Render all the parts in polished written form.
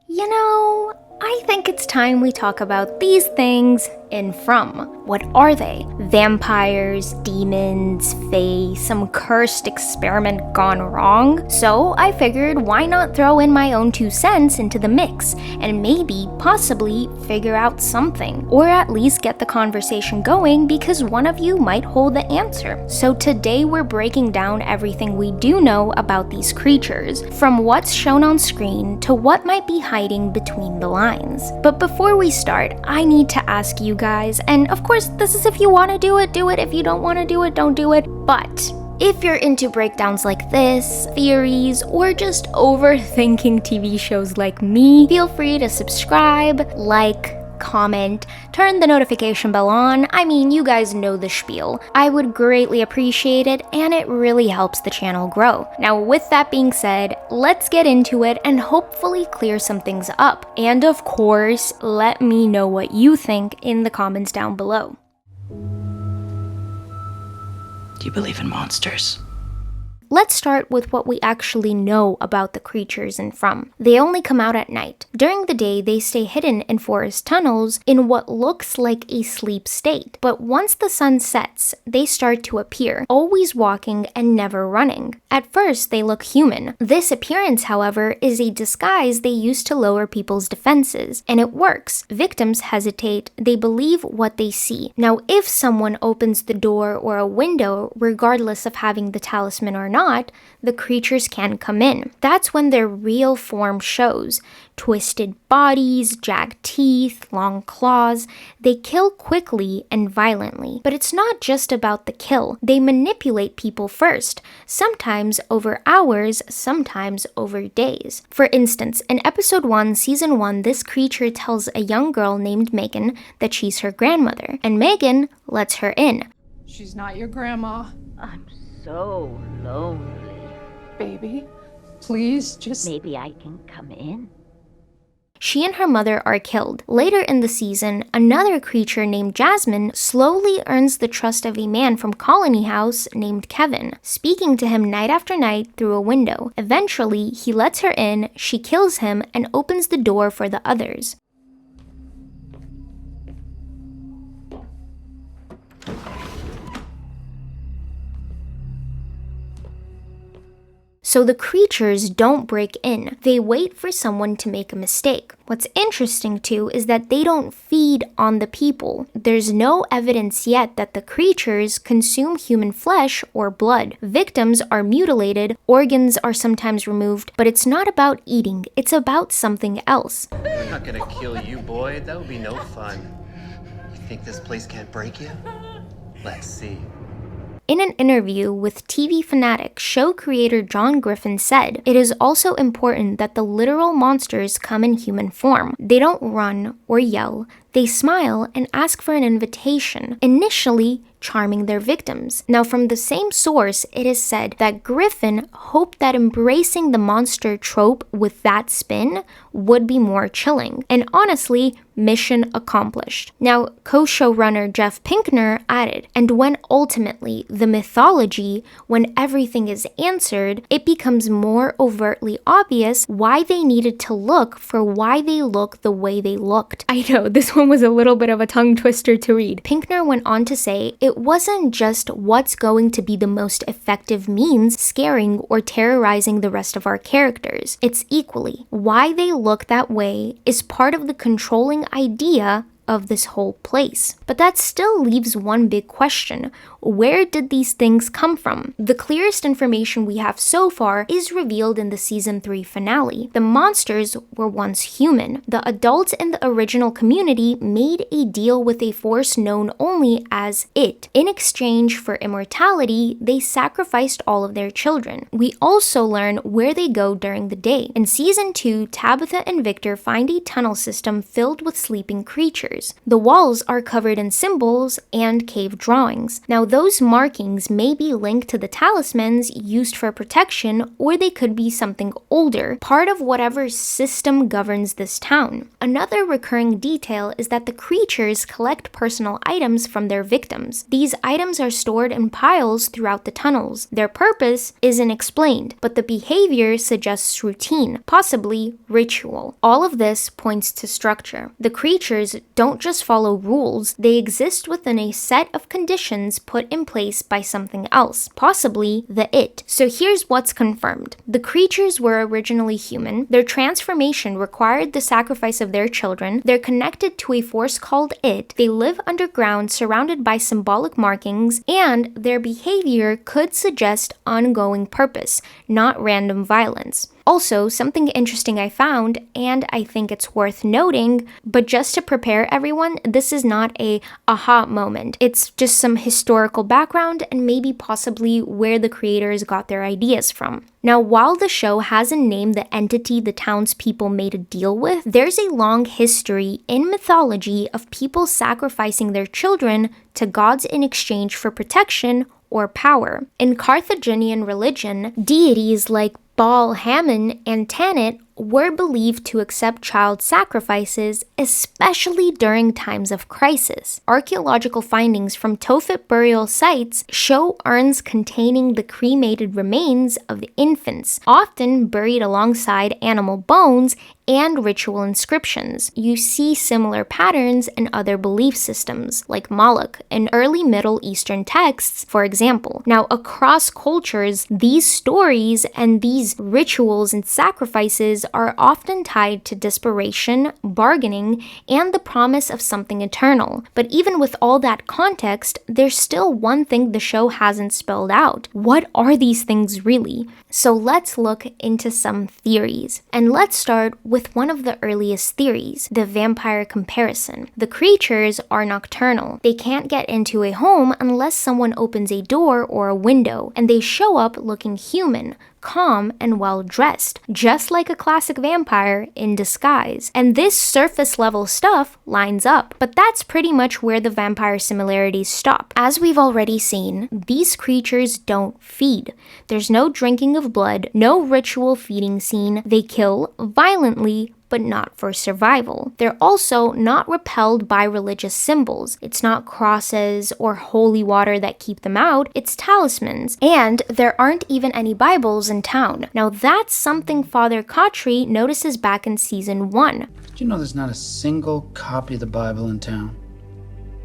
You know, I think it's time we talk about these things in From. What are they? Vampires, demons, fae, some cursed experiment gone wrong? So I figured why not throw in my own 2 cents into the mix and maybe, possibly, figure out something. Or at least get the conversation going because one of you might hold the answer. So today we're breaking down everything we do know about these creatures, from what's shown on screen to what might be hiding between the lines. But before we start, I need to ask you guys, and of course this is if you want to do it, if you don't want to do it, don't do it, but if you're into breakdowns like this, theories, or just overthinking TV shows like me, feel free to subscribe, like, comment, turn the notification bell on. I mean, you guys know the spiel. I would greatly appreciate it, and it really helps the channel grow. Now, with that being said, let's get into it and hopefully clear some things up. And of course, let me know what you think in the comments down below. Do you believe in monsters? Let's start with what we actually know about the creatures in From. They only come out at night. During the day, they stay hidden in forest tunnels in what looks like a sleep state. But once the sun sets, they start to appear, always walking and never running. At first, they look human. This appearance, however, is a disguise they use to lower people's defenses, and it works. Victims hesitate, they believe what they see. Now, if someone opens the door or a window, regardless of having the talisman or not, the creatures can come in. That's when their real form shows. Twisted bodies, jagged teeth, long claws. They kill quickly and violently. But it's not just about the kill. They manipulate people first, sometimes over hours, sometimes over days. For instance, in episode 1, season 1, this creature tells a young girl named Megan that she's her grandmother, and Megan lets her in. She's not your grandma. I'm so lonely. Baby, please just... Maybe I can come in. She and her mother are killed. Later in the season, another creature named Jasmine slowly earns the trust of a man from Colony House named Kevin, speaking to him night after night through a window. Eventually, he lets her in, she kills him, and opens the door for the others. So the creatures don't break in, they wait for someone to make a mistake. What's interesting too is that they don't feed on the people. There's no evidence yet that the creatures consume human flesh or blood. Victims are mutilated, organs are sometimes removed, but it's not about eating, it's about something else. I'm not gonna kill you, boy. That would be no fun. You think this place can't break you? Let's see. In an interview with TV Fanatic, show creator John Griffin said, "It is also important that the literal monsters come in human form. They don't run or yell, they smile and ask for an invitation, initially charming their victims." Now, from the same source, it is said that Griffin hoped that embracing the monster trope with that spin would be more chilling. And honestly, mission accomplished. Now, co-showrunner Jeff Pinkner added, "And when ultimately the mythology, when everything is answered, it becomes more overtly obvious why they needed to look for why they look the way they looked." I know, this one was a little bit of a tongue twister to read. Pinkner went on to say, "It wasn't just what's going to be the most effective means scaring or terrorizing the rest of our characters. It's equally why they look that way is part of the controlling idea of this whole place." But that still leaves one big question. Where did these things come from? The clearest information we have so far is revealed in the season 3 finale. The monsters were once human. The adults in the original community made a deal with a force known only as It. In exchange for immortality, they sacrificed all of their children. We also learn where they go during the day. In season 2, Tabitha and Victor find a tunnel system filled with sleeping creatures. The walls are covered in symbols and cave drawings. Now, those markings may be linked to the talismans used for protection, or they could be something older, part of whatever system governs this town. Another recurring detail is that the creatures collect personal items from their victims. These items are stored in piles throughout the tunnels. Their purpose isn't explained, but the behavior suggests routine, possibly ritual. All of this points to structure. The creatures don't just follow rules, they exist within a set of conditions put in place by something else, possibly the It. So here's what's confirmed. The creatures were originally human, their transformation required the sacrifice of their children, they're connected to a force called It, they live underground surrounded by symbolic markings, and their behavior could suggest ongoing purpose, not random violence. Also, something interesting I found, and I think it's worth noting, but just to prepare everyone, this is not a aha moment. It's just some historical background and maybe possibly where the creators got their ideas from. Now, while the show hasn't named the entity the townspeople made a deal with, there's a long history in mythology of people sacrificing their children to gods in exchange for protection or power. In Carthaginian religion, deities like Baal Hammon and Tanit were believed to accept child sacrifices, especially during times of crisis. Archaeological findings from Tophet burial sites show urns containing the cremated remains of the infants, often buried alongside animal bones and ritual inscriptions. You see similar patterns in other belief systems, like Moloch in early Middle Eastern texts, for example. Now, across cultures, these stories and these rituals and sacrifices are often tied to desperation, bargaining, and the promise of something eternal. But even with all that context, there's still one thing the show hasn't spelled out. What are these things really? So let's look into some theories. And let's start with one of the earliest theories, the vampire comparison. The creatures are nocturnal. They can't get into a home unless someone opens a door or a window, and they show up looking human, calm, and well-dressed, just like a classic vampire in disguise. And this surface level stuff lines up, but that's pretty much where the vampire similarities stop. As we've already seen, these creatures don't feed. There's no drinking of blood, no ritual feeding scene. They kill violently, but not for survival. They're also not repelled by religious symbols. It's not crosses or holy water that keep them out, it's talismans. And there aren't even any Bibles in town. Now that's something Father Khatri notices back in season 1. Did you know there's not a single copy of the Bible in town?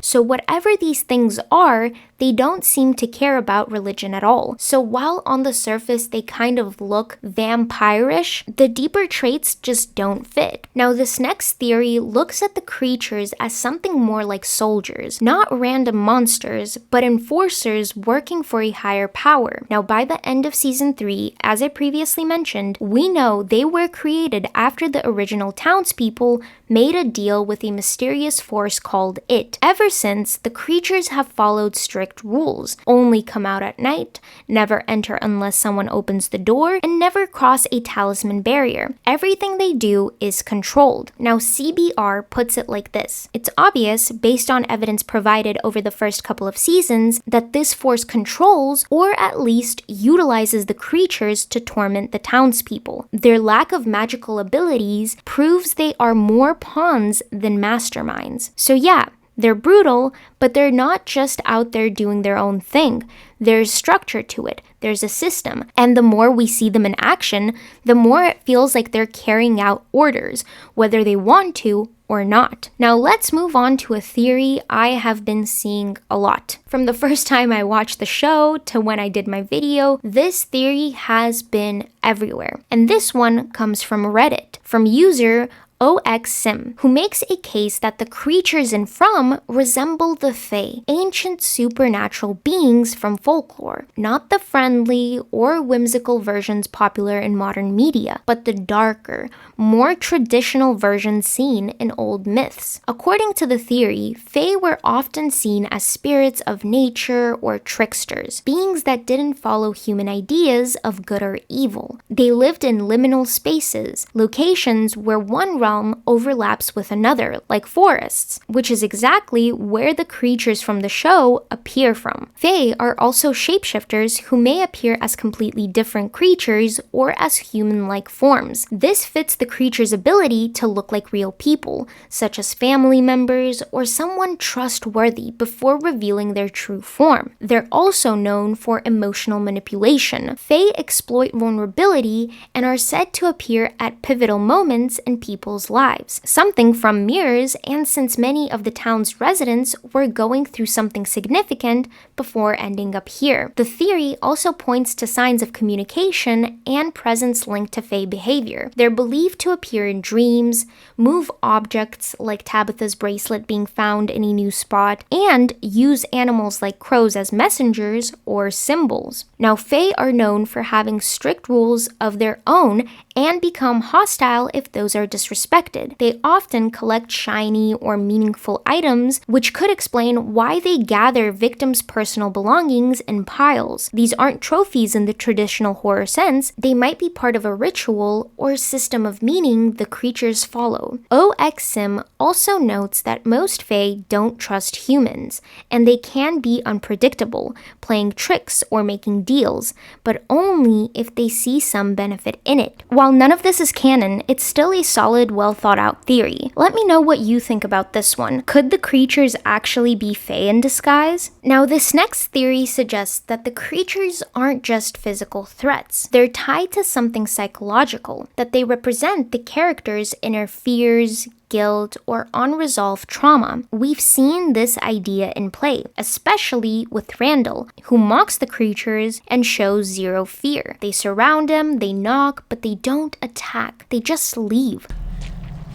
So whatever these things are, they don't seem to care about religion at all. So while on the surface they kind of look vampirish, the deeper traits just don't fit. Now this next theory looks at the creatures as something more like soldiers, not random monsters, but enforcers working for a higher power. Now by the end of season 3, as I previously mentioned, we know they were created after the original townspeople made a deal with a mysterious force called It. Ever since, the creatures have followed strict rules: only come out at night, never enter unless someone opens the door, and never cross a talisman barrier. Everything they do is controlled. Now CBR puts it like this: it's obvious, based on evidence provided over the first couple of seasons, that this force controls, or at least utilizes the creatures to torment the townspeople. Their lack of magical abilities proves they are more pawns than masterminds. So yeah, they're brutal, but they're not just out there doing their own thing. There's structure to it. There's a system. And the more we see them in action, the more it feels like they're carrying out orders, whether they want to or not. Now let's move on to a theory I have been seeing a lot. From the first time I watched the show to when I did my video, this theory has been everywhere. And this one comes from Reddit, from user OXSim, who makes a case that the creatures in From resemble the Fae, ancient supernatural beings from folklore, not the friendly or whimsical versions popular in modern media, but the darker, more traditional versions seen in old myths. According to the theory, Fae were often seen as spirits of nature or tricksters, beings that didn't follow human ideas of good or evil. They lived in liminal spaces, locations where one realm realm overlaps with another, like forests, which is exactly where the creatures from the show appear from. Fae are also shapeshifters who may appear as completely different creatures or as human-like forms. This fits the creature's ability to look like real people, such as family members or someone trustworthy before revealing their true form. They're also known for emotional manipulation. Fae exploit vulnerability and are said to appear at pivotal moments in people's lives, something from mirrors, and since many of the town's residents were going through something significant before ending up here. The theory also points to signs of communication and presence linked to Fae behavior. They're believed to appear in dreams, move objects like Tabitha's bracelet being found in a new spot, and use animals like crows as messengers or symbols. Now, Fae are known for having strict rules of their own and become hostile if those are disrespected. They often collect shiny or meaningful items, which could explain why they gather victims' personal belongings in piles. These aren't trophies in the traditional horror sense. They might be part of a ritual or system of meaning the creatures follow. OXSim also notes that most Fae don't trust humans, and they can be unpredictable, playing tricks or making deals, but only if they see some benefit in it. While none of this is canon, it's still a solid, well thought out theory. Let me know what you think about this one. Could the creatures actually be Fae in disguise? Now, this next theory suggests that the creatures aren't just physical threats. They're tied to something psychological, that they represent the character's inner fears, guilt, or unresolved trauma. We've seen this idea in play, especially with Randall, who mocks the creatures and shows zero fear. They surround him, they knock, but they don't attack. They just leave.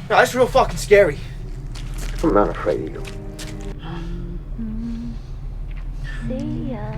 No, that's real fucking scary. I'm not afraid of you. See ya.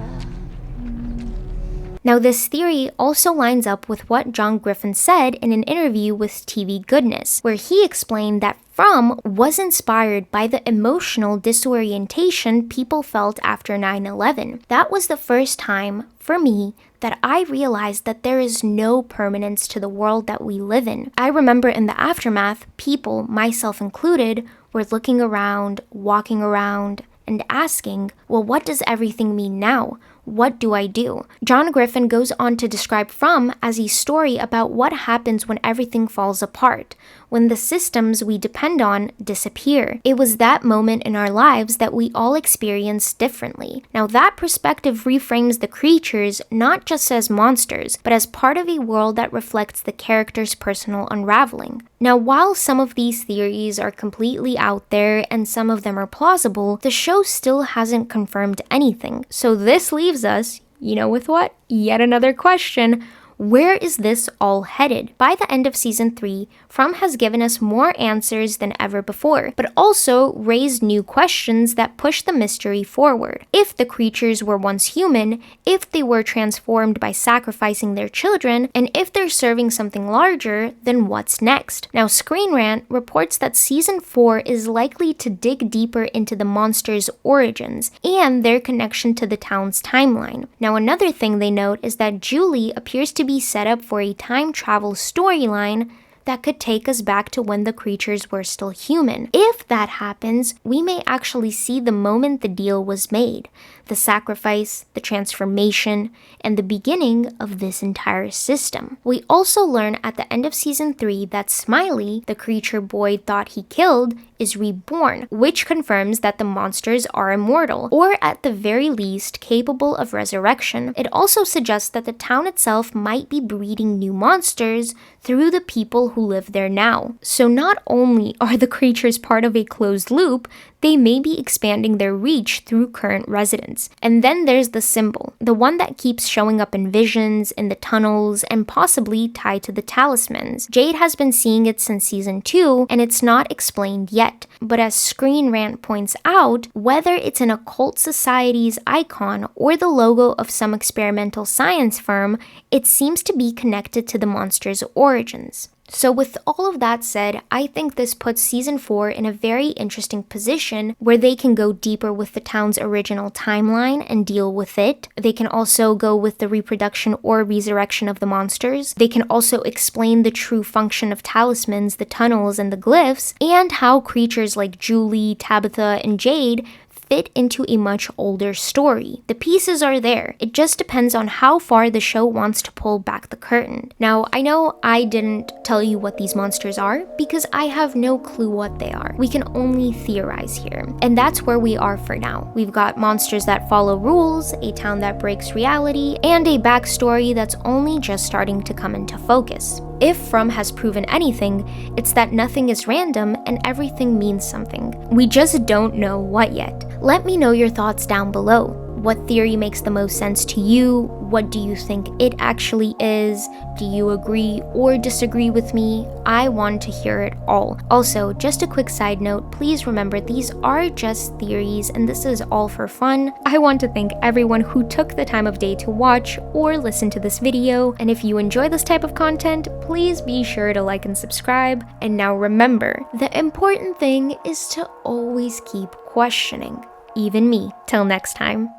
Now, this theory also lines up with what John Griffin said in an interview with TV Goodness, where he explained that From was inspired by the emotional disorientation people felt after 9/11. That was the first time, for me, that I realized that there is no permanence to the world that we live in. I remember in the aftermath, people, myself included, were looking around, walking around, and asking, well, what does everything mean now? What do I do? John Griffin goes on to describe From as a story about what happens when everything falls apart, when the systems we depend on disappear. It was that moment in our lives that we all experience differently. Now, that perspective reframes the creatures not just as monsters, but as part of a world that reflects the character's personal unraveling. Now, while some of these theories are completely out there and some of them are plausible, the show still hasn't confirmed anything. So this leaves us, you know, with what? Yet another question. Where is this all headed? By the end of season 3, From has given us more answers than ever before, but also raised new questions that push the mystery forward. If the creatures were once human, if they were transformed by sacrificing their children, and if they're serving something larger, then what's next? Now, Screen Rant reports that season 4 is likely to dig deeper into the monsters' origins and their connection to the town's timeline. Now, another thing they note is that Julie appears to be set up for a time travel storyline that could take us back to when the creatures were still human. If that happens, we may actually see the moment the deal was made, the sacrifice, the transformation, and the beginning of this entire system. We also learn at the end of season 3 that Smiley, the creature Boyd thought he killed, is reborn, which confirms that the monsters are immortal, or at the very least capable of resurrection. It also suggests that the town itself might be breeding new monsters through the people who live there now. So not only are the creatures part of a closed loop, they may be expanding their reach through current residents. And then there's the symbol, the one that keeps showing up in visions, in the tunnels, and possibly tied to the talismans. Jade has been seeing it since season 2, and it's not explained yet. But as Screen Rant points out, whether it's an occult society's icon or the logo of some experimental science firm, it seems to be connected to the monster's origins. So with all of that said, I think this puts season 4 in a very interesting position where they can go deeper with the town's original timeline and deal with it. They can also go with the reproduction or resurrection of the monsters. They can also explain the true function of talismans, the tunnels, and the glyphs, and how creatures like Julie, Tabitha, and Jade fit into a much older story. The pieces are there. It just depends on how far the show wants to pull back the curtain. Now, I know I didn't tell you what these monsters are because I have no clue what they are. We can only theorize here. And that's where we are for now. We've got monsters that follow rules, a town that breaks reality, and a backstory that's only just starting to come into focus. If From has proven anything, it's that nothing is random and everything means something. We just don't know what yet. Let me know your thoughts down below. What theory makes the most sense to you? What do you think it actually is? Do you agree or disagree with me? I want to hear it all. Also, just a quick side note, please remember these are just theories and this is all for fun. I want to thank everyone who took the time of day to watch or listen to this video, and if you enjoy this type of content, please be sure to like and subscribe. And now remember, the important thing is to always keep questioning. Even me. Till next time.